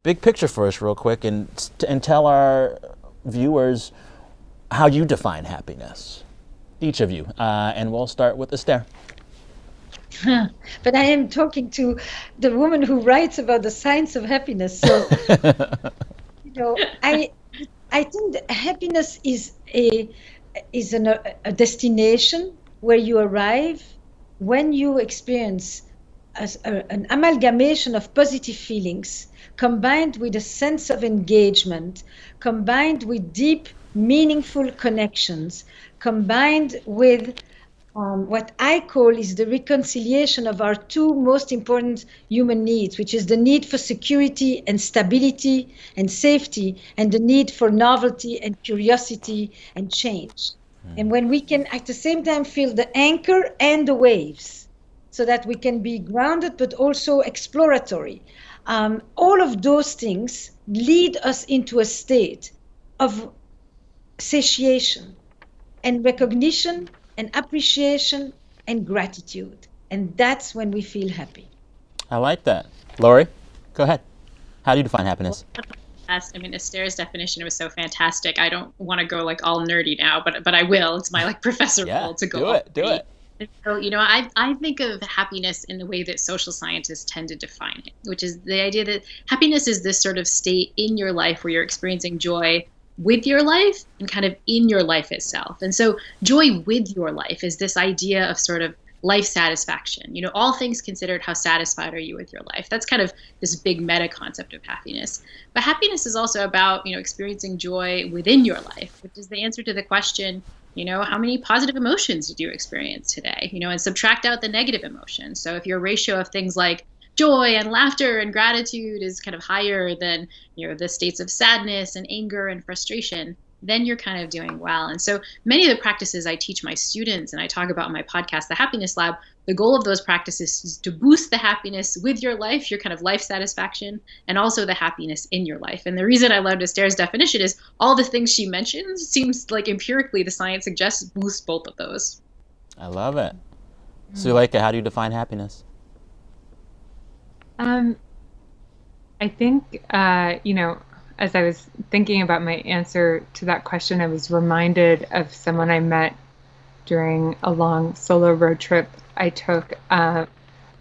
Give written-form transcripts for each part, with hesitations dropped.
big picture for us real quick and tell our viewers how you define happiness, each of you. And we'll start with Esther. But I am talking to the woman who writes about the science of happiness. So, I think that happiness is a destination where you arrive when you experience an amalgamation of positive feelings combined with a sense of engagement, combined with deep, meaningful connections, combined with what I call is the reconciliation of our two most important human needs, which is the need for security and stability and safety, and the need for novelty and curiosity and change. And when we can at the same time feel the anchor and the waves, so that we can be grounded but also exploratory, all of those things lead us into a state of satiation and recognition and appreciation and gratitude. And that's when we feel happy. I like that. Laurie, go ahead. How do you define happiness? Esther's definition was so fantastic. I don't want to go like all nerdy now, but I will. It's my professor role to go. Do it. And so, I think of happiness in the way that social scientists tend to define it, which is the idea that happiness is this sort of state in your life where you're experiencing joy with your life and kind of in your life itself. And so joy with your life is this idea of sort of life satisfaction. All things considered, how satisfied are you with your life? That's kind of this big meta concept of happiness. But happiness is also about, experiencing joy within your life, which is the answer to the question, how many positive emotions did you experience today? And subtract out the negative emotions. So if your ratio of things like joy and laughter and gratitude is kind of higher than, the states of sadness and anger and frustration, then you're kind of doing well. And so many of the practices I teach my students and I talk about in my podcast, The Happiness Lab, the goal of those practices is to boost the happiness with your life, your kind of life satisfaction, and also the happiness in your life. And the reason I loved Esther's definition is all the things she mentions seems like empirically the science suggests boost both of those. I love it. Suleika, how do you define happiness? I think, as I was thinking about my answer to that question, I was reminded of someone I met during a long solo road trip I took,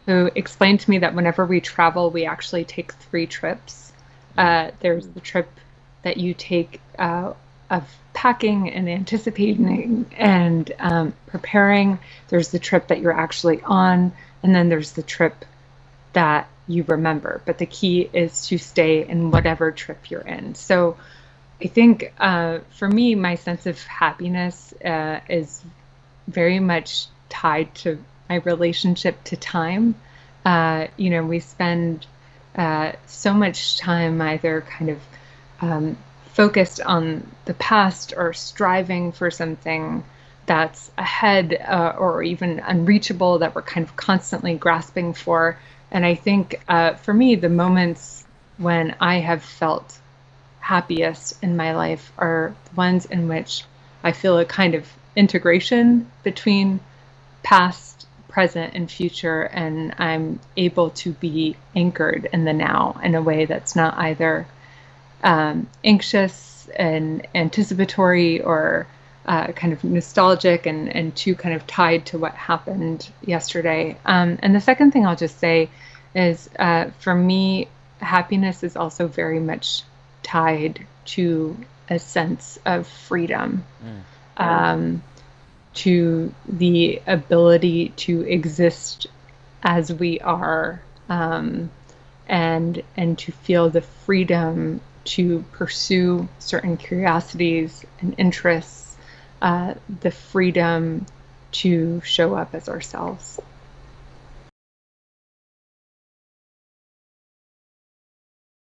who explained to me that whenever we travel, we actually take 3 trips. There's the trip that you take of packing and anticipating and preparing. There's the trip that you're actually on, and then there's the trip that you remember. But the key is to stay in whatever trip you're in. So I think for me, my sense of happiness is very much tied to my relationship to time. We spend so much time either kind of focused on the past or striving for something that's ahead or even unreachable that we're kind of constantly grasping for. And I think for me, the moments when I have felt happiest in my life are the ones in which I feel a kind of integration between past, present, and future, and I'm able to be anchored in the now in a way that's not either anxious and anticipatory or kind of nostalgic and too kind of tied to what happened yesterday. And the second thing I'll just say is, for me, happiness is also very much tied to a sense of freedom, to the ability to exist as we are, and to feel the freedom to pursue certain curiosities and interests, the freedom to show up as ourselves.